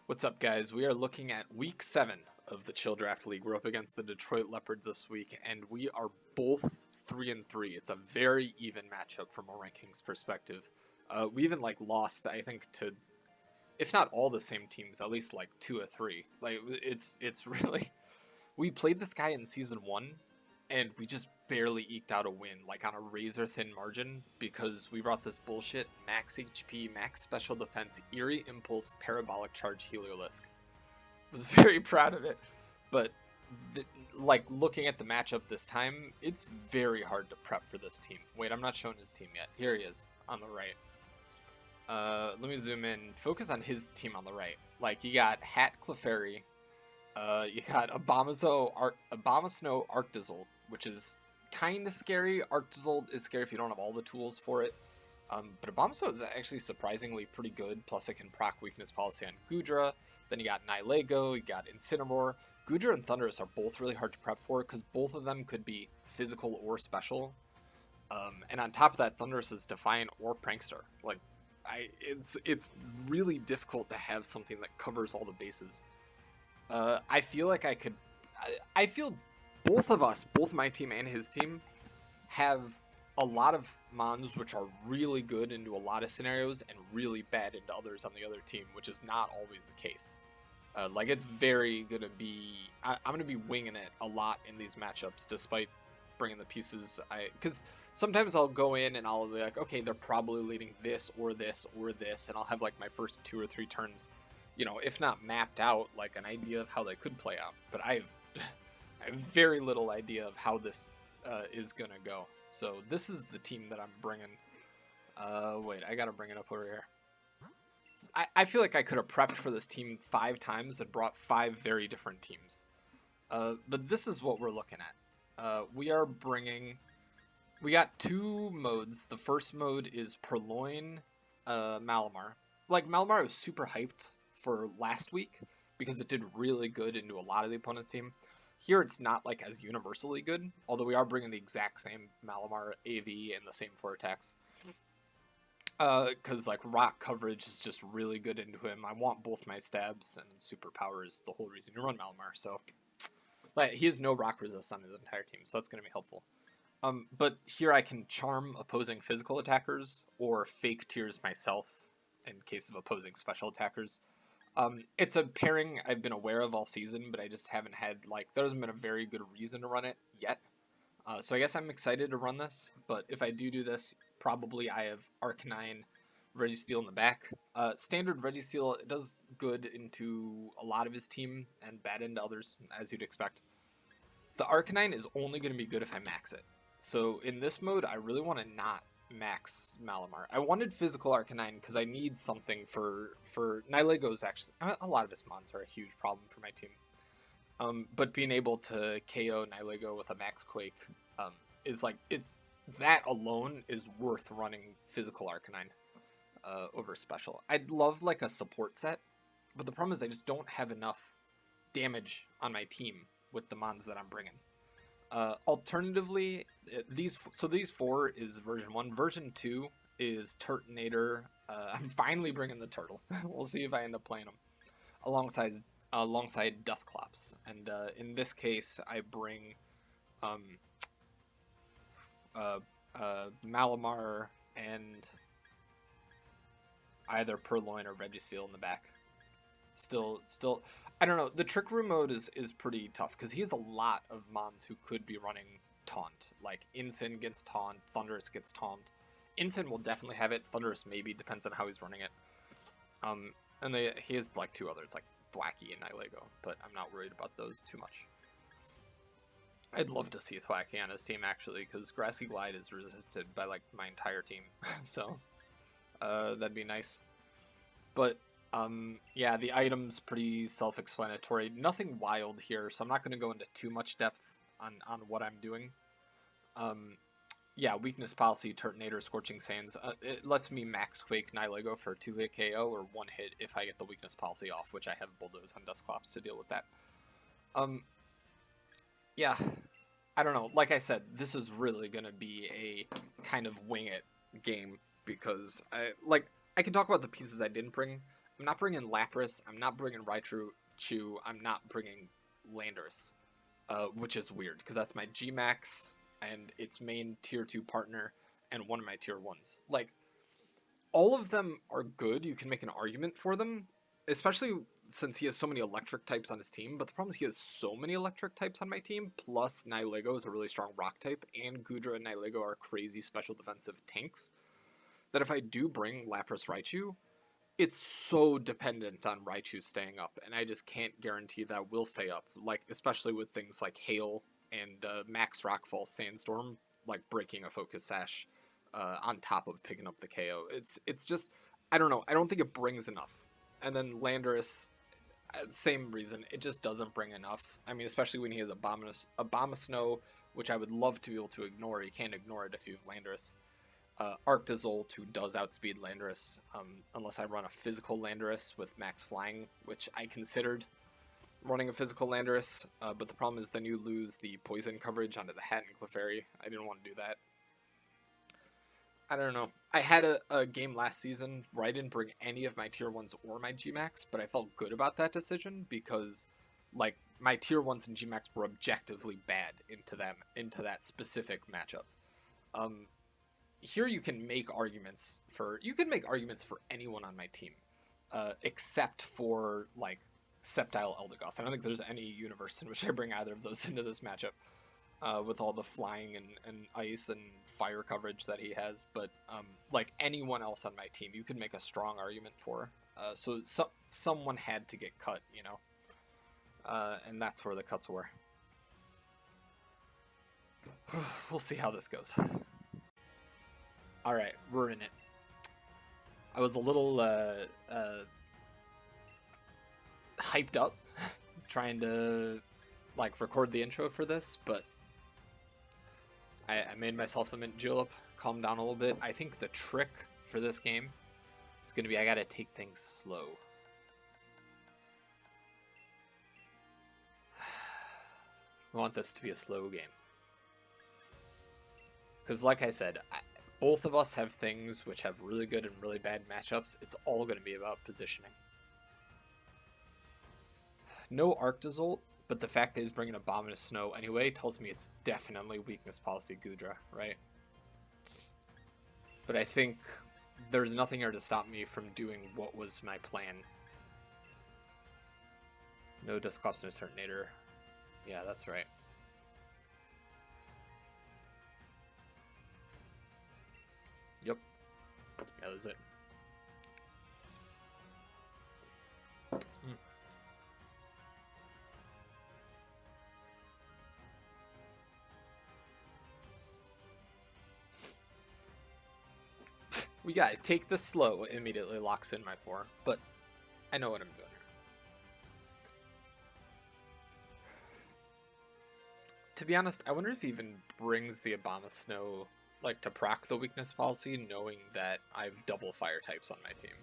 What's up, guys? We are looking at week 7 of the Chill Draft League. We're up against the Detroit Leopards this week, and we are both 3-3. It's a very even matchup from a rankings perspective. We even lost, I think, to if not all the same teams, at least like 2 or 3. It's really we played this guy in season 1, and we just barely eked out a win, like on a razor thin margin, because we brought this bullshit max HP, max special defense, eerie impulse, parabolic charge Heliolisk. Was very proud of it, but looking at the matchup this time, it's very hard to prep for this team. Wait, I'm not showing his team yet. Here he is on the right. Let me zoom in. Focus on his team on the right. Like, you got Hat Clefairy, you got Abomasnow Arctizold, which is kind of scary. Arctizold is scary if you don't have all the tools for it. But Abomasnow is actually surprisingly pretty good, plus it can proc weakness policy on Goodra. Then you got Nihilego, you got Incineroar. Goodra and Thundurus are both really hard to prep for, because both of them could be physical or special. And on top of that, Thundurus is Defiant or Prankster. It's really difficult to have something that covers all the bases. I feel like I feel both of us, both my team and his team, have a lot of mons which are really good into a lot of scenarios and really bad into others on the other team, which is not always the case. It's very gonna be, I'm gonna be winging it a lot in these matchups, despite bringing the pieces. Because sometimes I'll go in and I'll be like, okay, they're probably leading this or this or this, and I'll have like my first 2 or 3 turns, if not mapped out, like an idea of how they could play out. But I have very little idea of how this is gonna go. So this is the team that I'm bringing. Wait, I gotta bring it up over here. I feel like I could have prepped for this team 5 times and brought 5 very different teams. But this is what we're looking at. We got 2 modes. The first mode is Purloin Malamar. Malamar was super hyped for last week because it did really good into a lot of the opponent's team. Here it's not as universally good, although we are bringing the exact same Malamar AV and the same 4 attacks. Because rock coverage is just really good into him. I want both my stabs, and superpower is the whole reason you run Malamar. So he has no rock resist on his entire team, so that's going to be helpful. But here I can charm opposing physical attackers or fake tears myself in case of opposing special attackers. It's a pairing I've been aware of all season, but I just haven't had, there hasn't been a very good reason to run it yet. So I guess I'm excited to run this, but if I do this, probably I have Arcanine, Registeel in the back. Standard Registeel does good into a lot of his team and bad into others, as you'd expect. The Arcanine is only going to be good if I max it. So in this mode, I really want to not max Malamar. I wanted physical Arcanine because I need something for Nihilego's actually, a lot of his mons are a huge problem for my team. But being able to KO Nihilego with a max Quake is that alone is worth running physical Arcanine over special. I'd love a support set, but the problem is I just don't have enough damage on my team with the mons that I'm bringing. Alternatively, these 4 is version 1. Version 2 is Turtonator. I'm finally bringing the turtle. We'll see if I end up playing him alongside Dusclops. And in this case, I bring Malamar and either Purloin or Registeel in the back. Still, I don't know. The Trick Room mode is pretty tough because he has a lot of mons who could be running Taunt. Incin gets Taunt, Thundurus gets Taunt. Incin will definitely have it. Thundurus maybe, depends on how he's running it. And he has 2 others, Thwacky and Nihilego, but I'm not worried about those too much. I'd love to see Thwacky on his team, actually, because Grassy Glide is resisted by, my entire team. So, that'd be nice. But, yeah, the item's pretty self-explanatory. Nothing wild here, so I'm not going to go into too much depth on what I'm doing. Yeah, weakness policy, Turtonator, Scorching Sands. It lets me max Quake Nihilego for 2-hit KO or 1 hit if I get the weakness policy off, which I have Bulldoze on Dusclops to deal with that. Yeah, I don't know. Like I said, this is really going to be a kind of wing it game because I can talk about the pieces I didn't bring. I'm not bringing Lapras, I'm not bringing Raichu, I'm not bringing Landorus, which is weird, because that's my G-Max, and its main tier 2 partner, and one of my tier 1s. Like, all of them are good, you can make an argument for them, especially since he has so many electric types on his team, but the problem is he has so many electric types on my team, plus Nihilego is a really strong rock type, and Goodra and Nihilego are crazy special defensive tanks, that if I do bring Lapras Raichu, it's so dependent on Raichu staying up, and I just can't guarantee that will stay up, like, especially with things like Hail and Max Rockfall Sandstorm, like breaking a Focus Sash on top of picking up the KO. It's just, I don't know, I don't think it brings enough. And then Landorus, same reason, it just doesn't bring enough. I mean, especially when he has Abomasnow, which I would love to be able to ignore. You can't ignore it if you have Landorus. Arctozolt, who does outspeed Landorus, unless I run a physical Landorus with max flying, which I considered running a physical Landorus, but the problem is then you lose the poison coverage onto the Hat and Clefairy. I didn't want to do that. I don't know. I had a game last season where I didn't bring any of my tier 1s or my G-Max, but I felt good about that decision because, like, my tier 1s and G-Max were objectively bad into that specific matchup. Here you can make arguments for anyone on my team, except for, like, Sceptile Eldegoss. I don't think there's any universe in which I bring either of those into this matchup, with all the flying and ice and fire coverage that he has. But like anyone else on my team, you can make a strong argument for. So someone had to get cut, you know, and that's where the cuts were. We'll see how this goes. All right, we're in it. I was a little hyped up trying to like record the intro for this, but I made myself a mint julep, calmed down a little bit. I think the trick for this game is going to be I got to take things slow. I want this to be a slow game. Because like I said, both of us have things which have really good and really bad matchups. It's all going to be about positioning. No Arctozolt, but the fact that he's bringing Abomasnow anyway tells me it's definitely weakness policy Goodra, right? But I think there's nothing here to stop me from doing what was my plan. No Dusclops, no Turtonator. Yeah, that's right. Yep. Yeah, that's it. We gotta take this slow. It immediately locks in my 4, but I know what I'm doing here. To be honest, I wonder if he even brings the Abomasnow like to proc the weakness policy, knowing that I have double fire types on my team.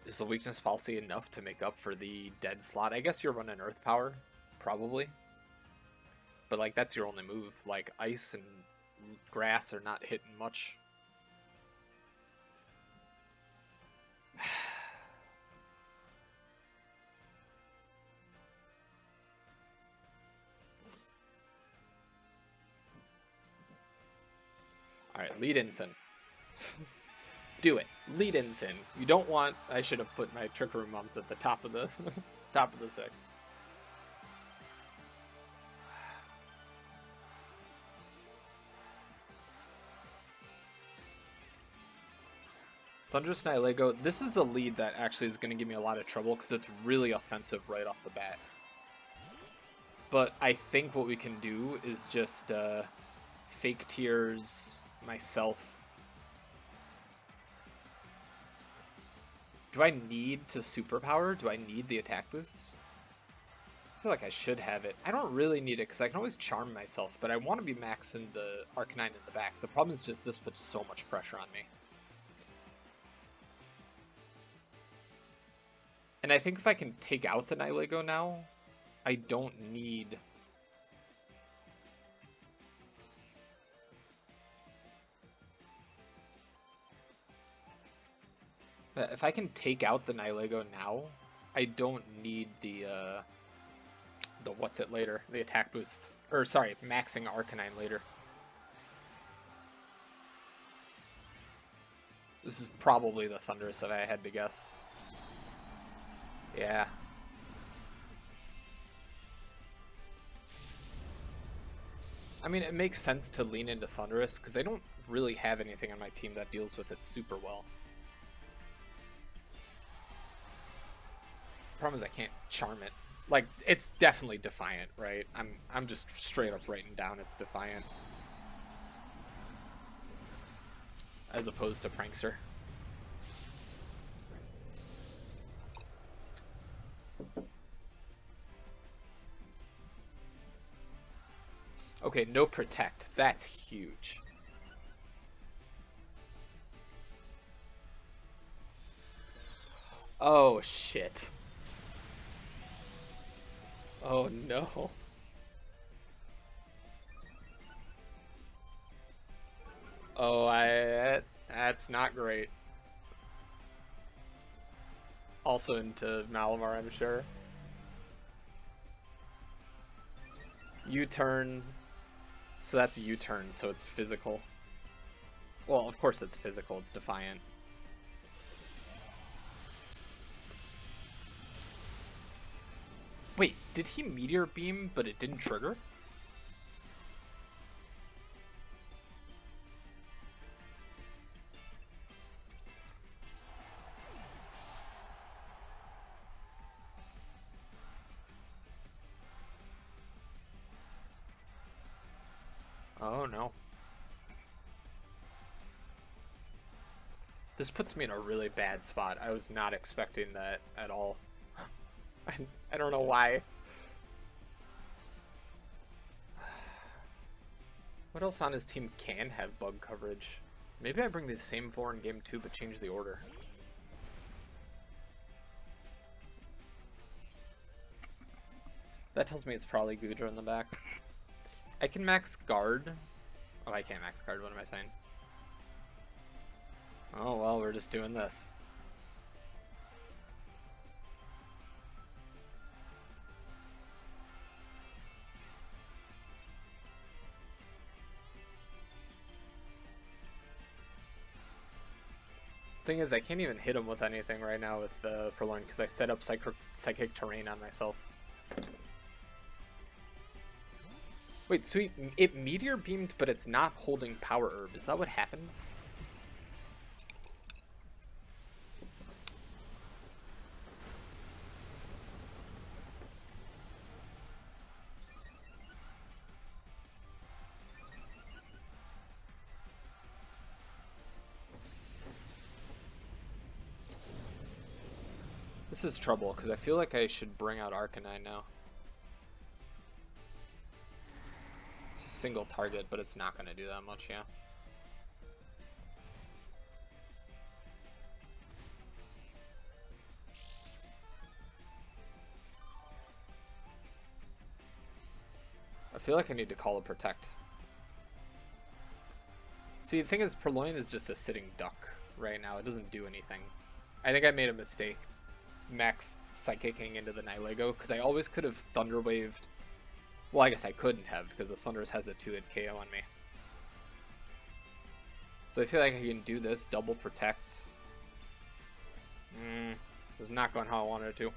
Is the weakness policy enough to make up for the dead slot? I guess you're running Earth Power, probably. But like that's your only move. Like ice and grass are not hitting much. Alright, lead Ensign. Do it. Lead Ensign. You don't want... I should have put my Trick Room Mums at the top of the top of the 6. Thunderous Nihilego. This is a lead that actually is going to give me a lot of trouble because it's really offensive right off the bat. But I think what we can do is just fake tears myself. Do I need to superpower? Do I need the attack boost? I feel like I should have it. I don't really need it because I can always charm myself, but I want to be maxing the Arcanine in the back. The problem is just this puts so much pressure on me. And I think if I can take out the Nihilego now, I don't need... If I can take out the Nihilego now, I don't need the what's it later, the attack boost, or sorry, maxing Arcanine later. This is probably the Thunderous if I had to guess. Yeah. I mean, it makes sense to lean into Thunderous because I don't really have anything on my team that deals with it super well. Problem is I can't charm it. Like, it's definitely Defiant, right? I'm just straight up writing down it's Defiant. As opposed to Prankster. Okay, no Protect. That's huge. Oh, shit. Oh, no. Oh, that's not great. Also into Malamar, I'm sure. U-turn. So that's U-turn, so it's physical. Well, of course it's physical, it's Defiant. Wait, did he Meteor Beam, but it didn't trigger? Oh no. This puts me in a really bad spot. I was not expecting that at all. I don't know why. What else on his team can have bug coverage? Maybe I bring the same 4 in game 2 but change the order. That tells me it's probably Goodra in the back. I can max guard. Oh, I can't max guard. What am I saying? Oh, well, we're just doing this. Thing is, I can't even hit him with anything right now with the Purloin because I set up Psychic Terrain on myself. Wait, so it Meteor Beamed, but it's not holding Power Herb. Is that what happened? This is trouble, because I feel like I should bring out Arcanine now. It's a single target, but it's not going to do that much, yeah. I feel like I need to call a Protect. See, the thing is, Purloin is just a sitting duck right now. It doesn't do anything. I think I made a mistake max Psychicking into the Nihilego, because I always could have Thunder Waved. Well, I guess I couldn't have, because the Thundurus has a 2-hit KO on me. So I feel like I can do this, double Protect. It's not going how I wanted it to.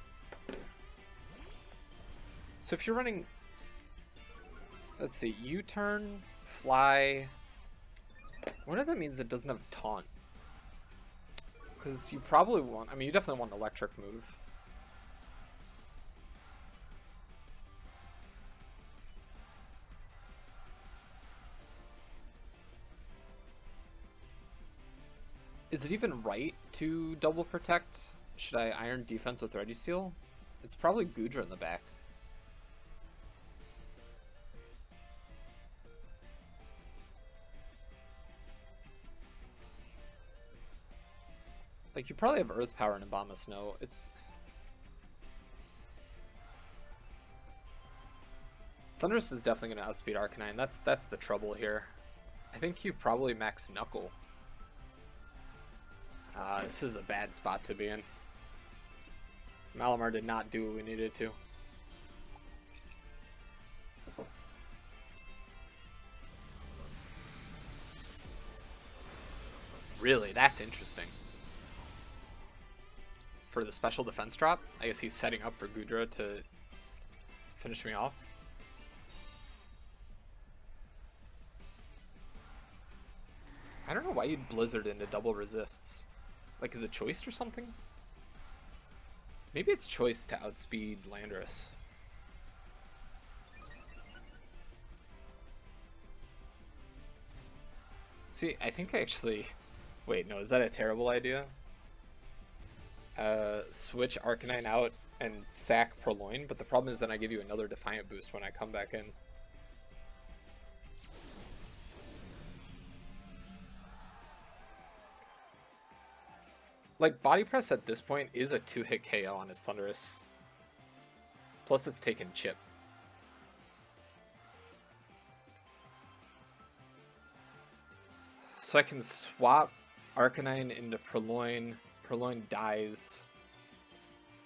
So if you're running... Let's see, U-turn, Fly... What if that means it doesn't have Taunt? Because you probably want... I mean, you definitely want an Electric move. Is it even right to double Protect? Should I Iron Defense with Registeel? It's probably Goodra in the back. Like, you probably have Earth Power and Obama Snow. It's... Thundurus is definitely going to outspeed Arcanine. That's the trouble here. I think you probably max Knuckle. This is a bad spot to be in. Malamar did not do what we needed to. Really, that's interesting. For the special defense drop, I guess he's setting up for Gudra to finish me off. I don't know why you'd Blizzard into double resists. Like, is it choiced or something? Maybe it's choice to outspeed Landorus. See, I think I actually... Wait, no, is that a terrible idea? Switch Arcanine out and sack Purloin, but the problem is then I give you another Defiant boost when I come back in. Like, Body Press at this point is a 2-hit KO on his Thundurus. Plus it's taken Chip. So I can swap Arcanine into Purloin. Purloin dies.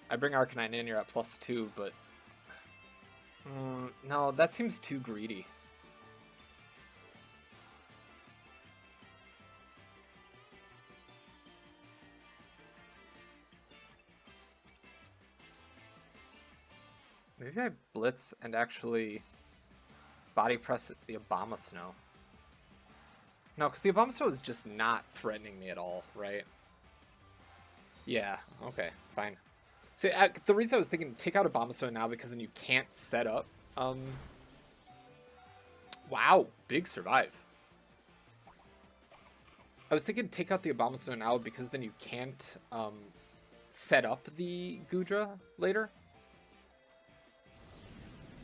I bring Arcanine in, you're at +2, but... no, that seems too greedy. Maybe I blitz and actually body press the Abomasnow. No, because the Abomasnow is just not threatening me at all, right? Yeah, okay, fine. See, the reason I was thinking take out Abomasnow now because then you can't set up. Wow, big survive. I was thinking take out the Abomasnow now because then you can't set up the Gudra later.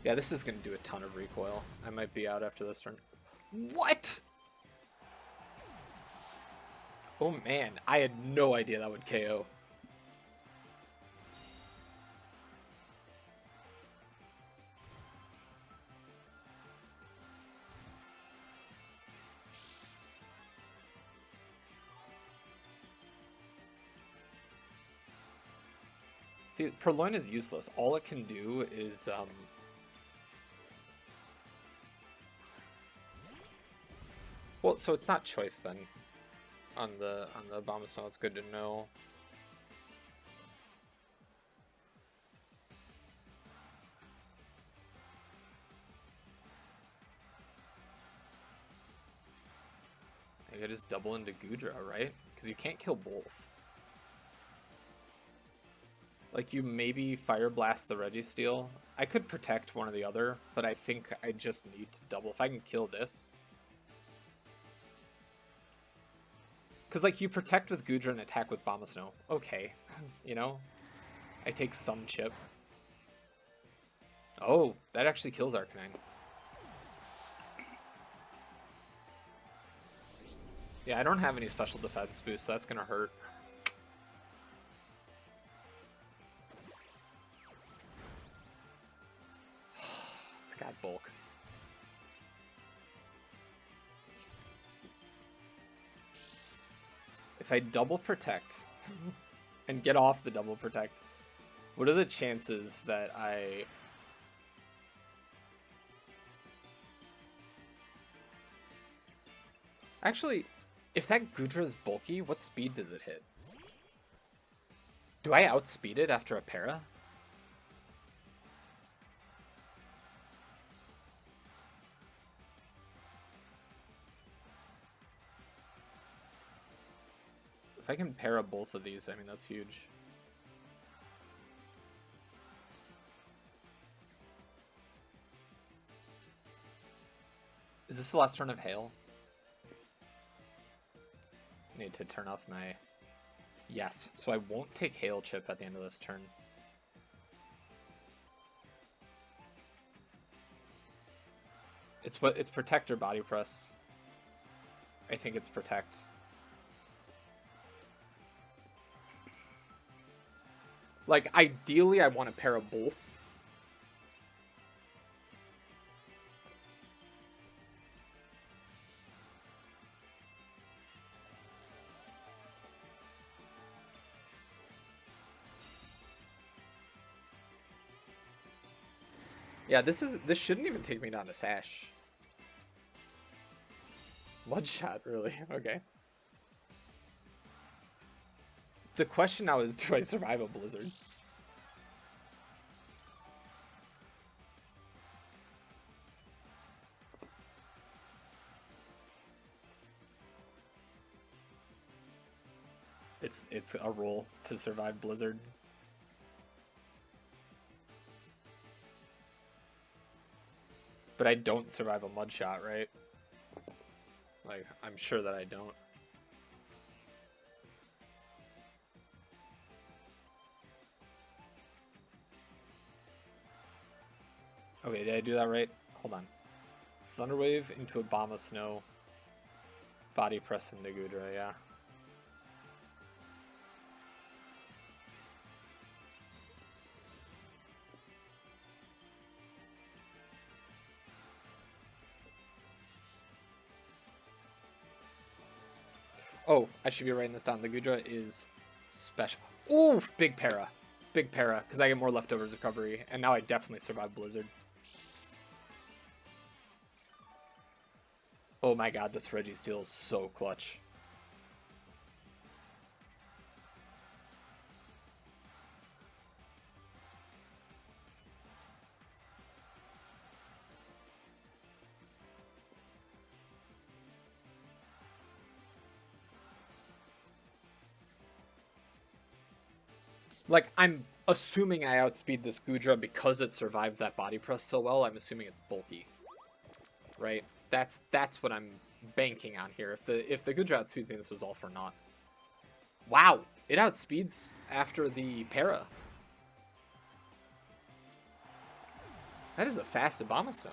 Yeah, this is going to do a ton of recoil. I might be out after this turn. What? Oh man, I had no idea that would KO. See, Purloin is useless. All it can do is well, so it's not choice then. On the Abomasnow, it's good to know. I could just double into Gudra, right? Because you can't kill both. Like, you maybe Fire Blast the Registeel. I could protect one or the other, but I think I just need to double. If I can kill this. Because, like, you protect with Gudra and attack with Abomasnow. Okay, you know? I take some chip. Oh, that actually kills Arcanine. Yeah, I don't have any special defense boost, so that's gonna hurt. It's got bulk. If I double protect and get off the double protect, what are the chances that I... Actually, if that Gudra is bulky, what speed does it hit? Do I outspeed it after a para? If I can para both of these, I mean, that's huge. Is this the last turn of Hail? I need to turn off my... Yes, so I won't take Hail Chip at the end of this turn. It's Protect or Body Press. I think it's Protect. Like, ideally, I want to para both. Yeah, this shouldn't even take me down to Sash. Mud shot, really? Okay. The question now is, do I survive a blizzard? It's a rule to survive blizzard. But I don't survive a mud shot, right? Like, I'm sure that I don't. Okay, did I do that right? Hold on. Thunderwave into Abomasnow. Body press into Gudra, yeah. Oh, I should be writing this down. The Gudra is special. Ooh, big para. Big para, because I get more leftovers recovery, and now I definitely survive Blizzard. Oh my god, this Registeel is so clutch. Like, I'm assuming I outspeed this Gudra because it survived that body press so well. I'm assuming it's bulky. Right? That's what I'm banking on here. If the Gudra outspeeds me, this was all for naught. Wow! It outspeeds after the para. That is a fast Abomasnow.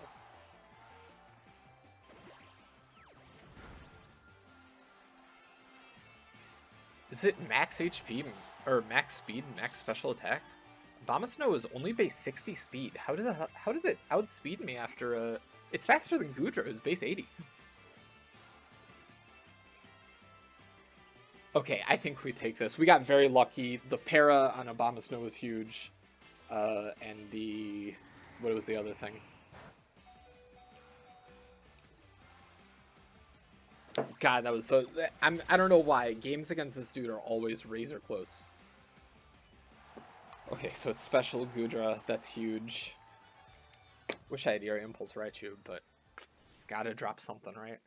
Is it max HP or max speed, max special attack? Abomasnow is only base 60 speed. How does it outspeed me after a? It's faster than Gudra, who's base 80. Okay, I think we take this. We got very lucky. The para on Abomasnow was huge, and the what was the other thing? God, that was so. I don't know why games against this dude are always razor close. Okay, so it's special Gudra. That's huge. Wish I had Air Impulse Raichu, but gotta drop something, right?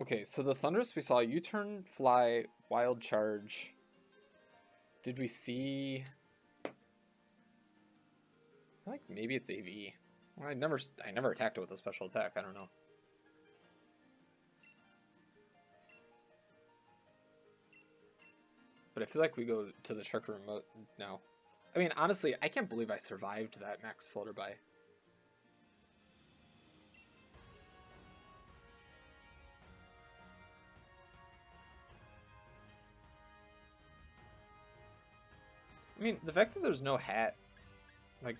Okay, so the Thundurus we saw U-turn, fly, wild charge. Did we see? I feel like maybe it's AV. Well, I never attacked it with a special attack. I don't know. But I feel like we go to the Trick Room now. I mean, honestly, I can't believe I survived that max Flutterby. I mean, the fact that there's no hat, like,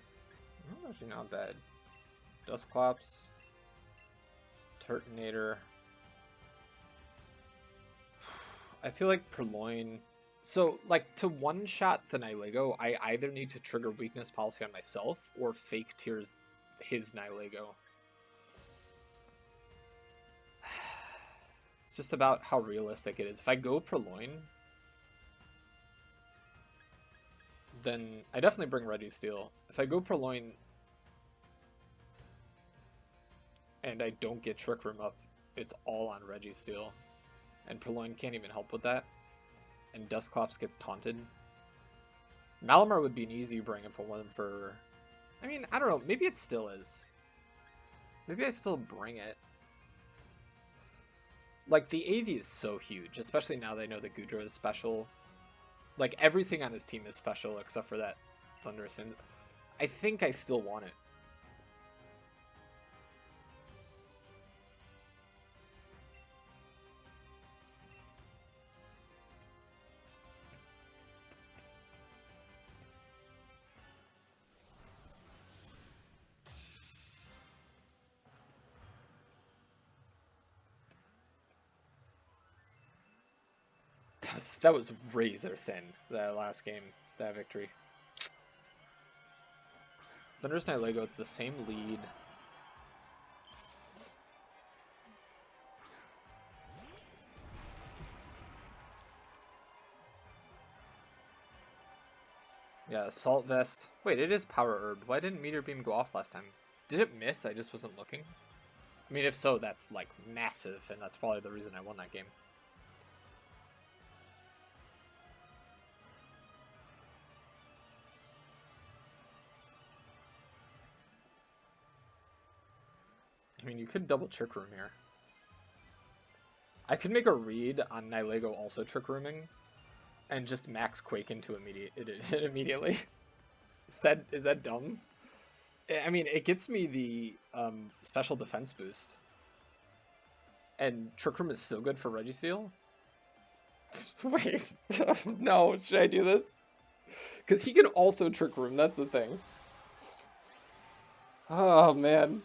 actually not bad. Dusclops, Turtonator. I feel like Purloin. So, like, to one-shot the Nihilego, I either need to trigger weakness policy on myself or fake tears his Nihilego. It's just about how realistic it is. If I go Purloin, then I definitely bring Registeel. If I go Purloin and I don't get Trick Room up, it's all on Registeel. And Purloin can't even help with that. And Dusclops gets taunted. Malamar would be an easy bring if it wasn't for... I mean, I don't know. Maybe it still is. Maybe I still bring it. Like, the AV is so huge, especially now that I know that Gudra is special. Like, everything on his team is special except for that Thundurus. And I think I still want it. That was razor thin, that last game, that victory. Thunderous Knight Lego, it's the same lead. Yeah, Assault Vest. Wait, it is Power Herb. Why didn't Meteor Beam go off last time? Did it miss? I just wasn't looking. I mean, if so, that's, like, massive, and that's probably the reason I won that game. I mean, you could double Trick Room here. I could make a read on Nihilego also Trick Rooming, and just max Quake into it immediately. Is that dumb? I mean, it gets me the special defense boost. And Trick Room is still good for Registeel? Wait, no, should I do this? Because he can also Trick Room, that's the thing. Oh, man.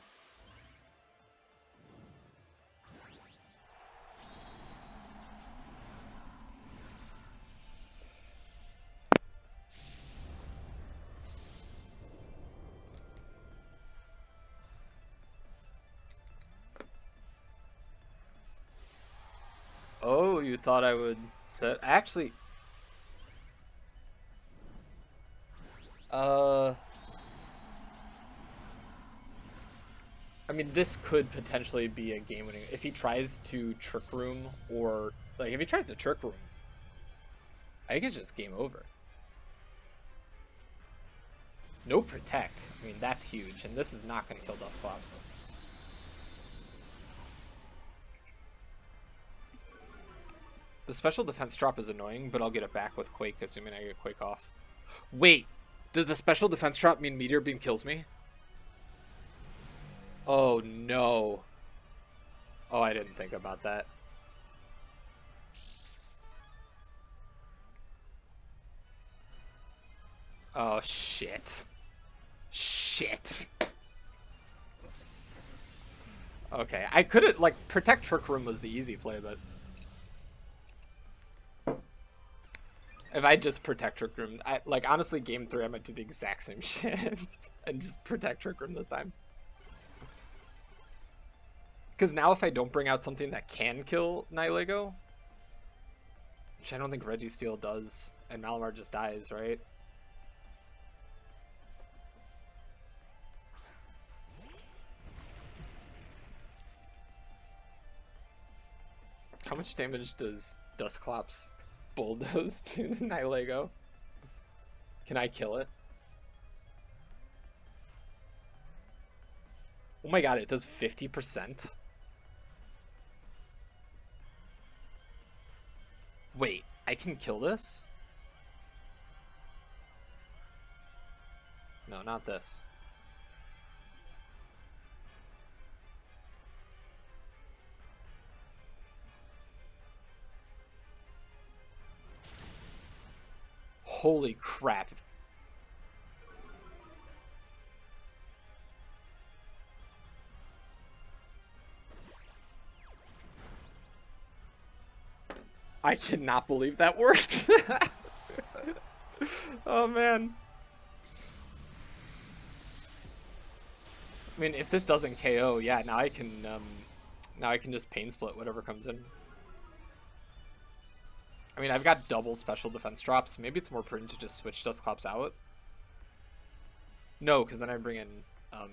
Oh, you thought I would set... Actually... I mean, this could potentially be a game-winning... If he tries to Trick Room, or... Like, if he tries to Trick Room, I think it's just game over. No Protect. I mean, that's huge, and this is not going to kill Dusclops. The special defense drop is annoying, but I'll get it back with Quake, assuming I get Quake off. Wait, does the special defense drop mean Meteor Beam kills me? Oh, no. Oh, I didn't think about that. Oh, shit. Shit. Okay, I could've, like, Protect Trick Room was the easy play, but... If I just Protect Trick Room, like, honestly, game 3, I might do the exact same shit and just Protect Trick Room this time. Because now if I don't bring out something that can kill Nihilego, which I don't think Registeel does, and Malamar just dies, right? How much damage does Dusclops bulldoze to Nihilego? Can I kill it? Oh my god, it does 50%? Wait, I can kill this? No, not this. Holy crap. I cannot believe that worked. Oh man. I mean, if this doesn't KO, yeah, now I can just Pain Split whatever comes in. I mean, I've got double special defense drops. Maybe it's more prudent to just switch Dusclops out. No, because then I bring in,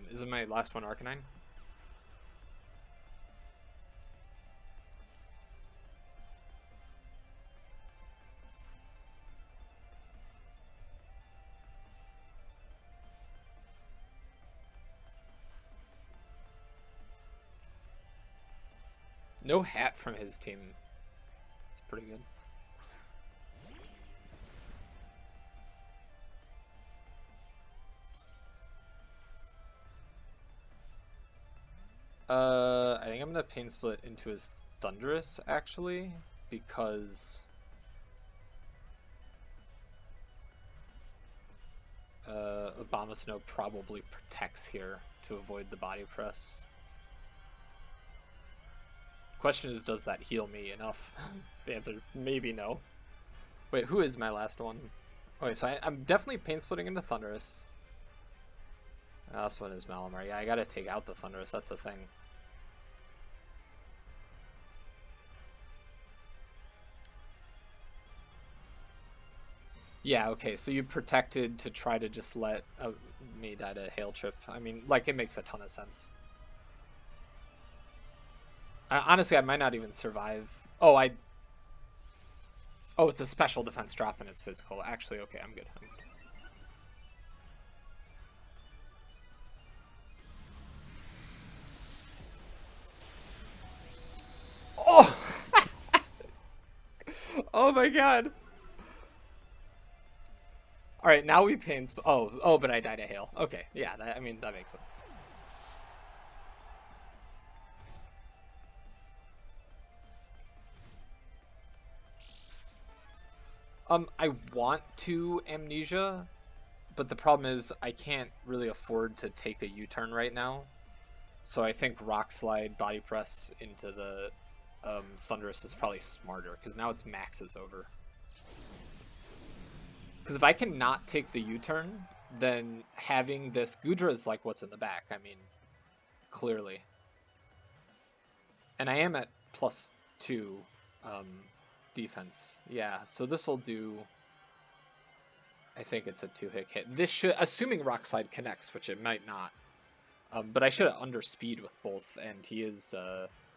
isn't my last one Arcanine? No hat from his team. It's pretty good. I think I'm gonna Pain Split into his Thunderous, actually, because Abomasnow probably protects here to avoid the body press. Question is, does that heal me enough? The answer, maybe no. Wait, who is my last one? Okay, so I'm definitely pain splitting into Thunderous. Last one is Malamar. Yeah, I gotta take out the Thunderous, that's the thing. Yeah, okay, so you protected to try to just let me die to Hail Trip. I mean, like, it makes a ton of sense. Honestly, I might not even survive. Oh, Oh, it's a special defense drop and it's physical. Actually, okay, I'm good. I'm good. Oh! Oh my god. Alright, now we pain oh, but I died to Hail. Okay, yeah, I mean, that makes sense. I want to Amnesia, but the problem is I can't really afford to take a U-turn right now. So I think Rock Slide, Body Press into the Thunderous is probably smarter, because now its max is over. Because if I can not take the U-turn, then having this Gudra is like what's in the back. I mean, clearly. And I am at +2 defense. Yeah, so this will do... I think it's a 2-hit hit. This should, assuming Rock Slide connects, which it might not. But I should have underspeed with both, and he is...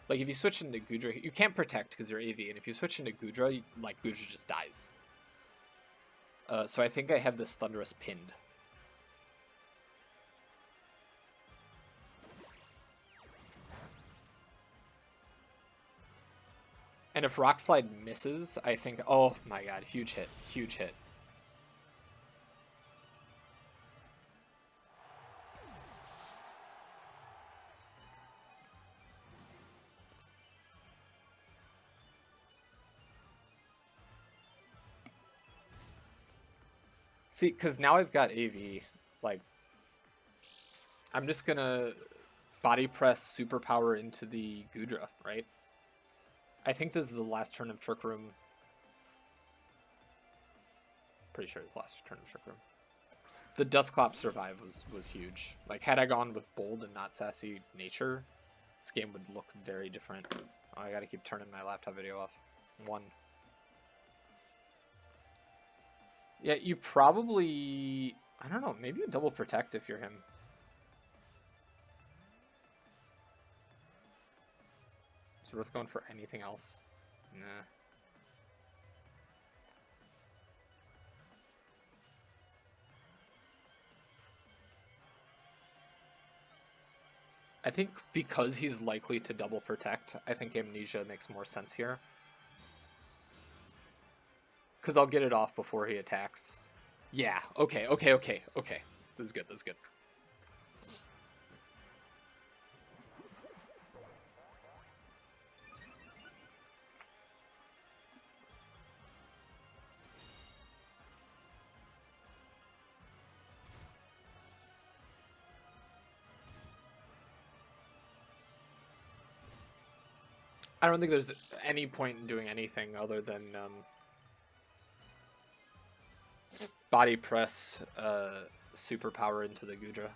like, if you switch into Gudra, you can't protect because you're AV, and if you switch into Gudra, like, Gudra just dies. So I think I have this Thunderous pinned. And if Rock Slide misses, I think... Oh my god, huge hit. Huge hit. See, because now I've got AV, like, I'm just gonna body press superpower into the Gudra, right? I think this is the last turn of Trick Room. Pretty sure it's the last turn of Trick Room. The Dustclap survive was huge. Like, had I gone with Bold and not Sassy Nature, this game would look very different. Oh, I gotta keep turning my laptop video off. 1. Yeah, you probably... I don't know, maybe you double protect if you're him. Is it worth going for anything else? Nah. I think because he's likely to double protect, I think Amnesia makes more sense here. Because I'll get it off before he attacks. Yeah, okay. This is good, this is good. I don't think there's any point in doing anything other than body press superpower into the Gudra.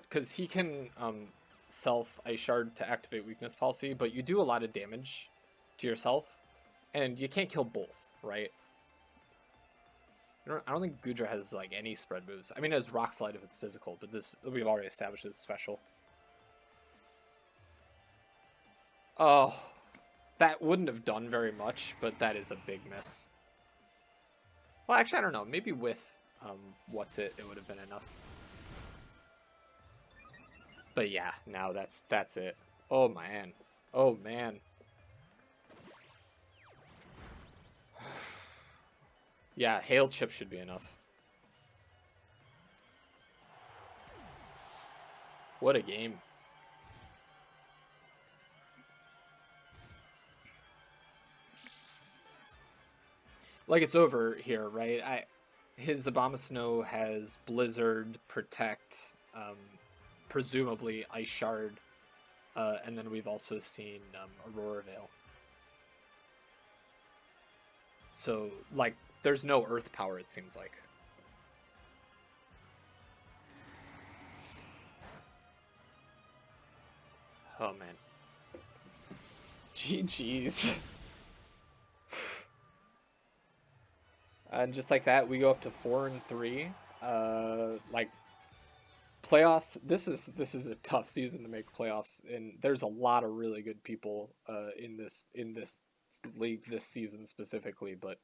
Because he can self Ice Shard to activate Weakness Policy, but you do a lot of damage to yourself, and you can't kill both, right? I don't think Gudra has like any spread moves. I mean, it has Rock Slide if it's physical, but this we've already established is special. Oh, that wouldn't have done very much, but that is a big miss. Well, actually, I don't know. Maybe with what's it would have been enough. But yeah, now that's it. Oh man. Oh man. Yeah, Hail Chip should be enough. What a game. Like, it's over here, right? His Abomasnow has Blizzard, Protect, presumably Ice Shard. And then we've also seen Aurora Veil. So, like, there's no earth power, it seems like. Oh, man. GG's. And just like that, we go up to 4-3. Like, playoffs, this is a tough season to make playoffs, and there's a lot of really good people in this league this season specifically, but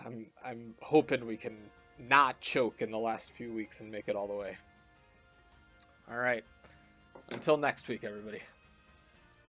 I'm hoping we can not choke in the last few weeks and make it all the way. All right. Until next week, everybody.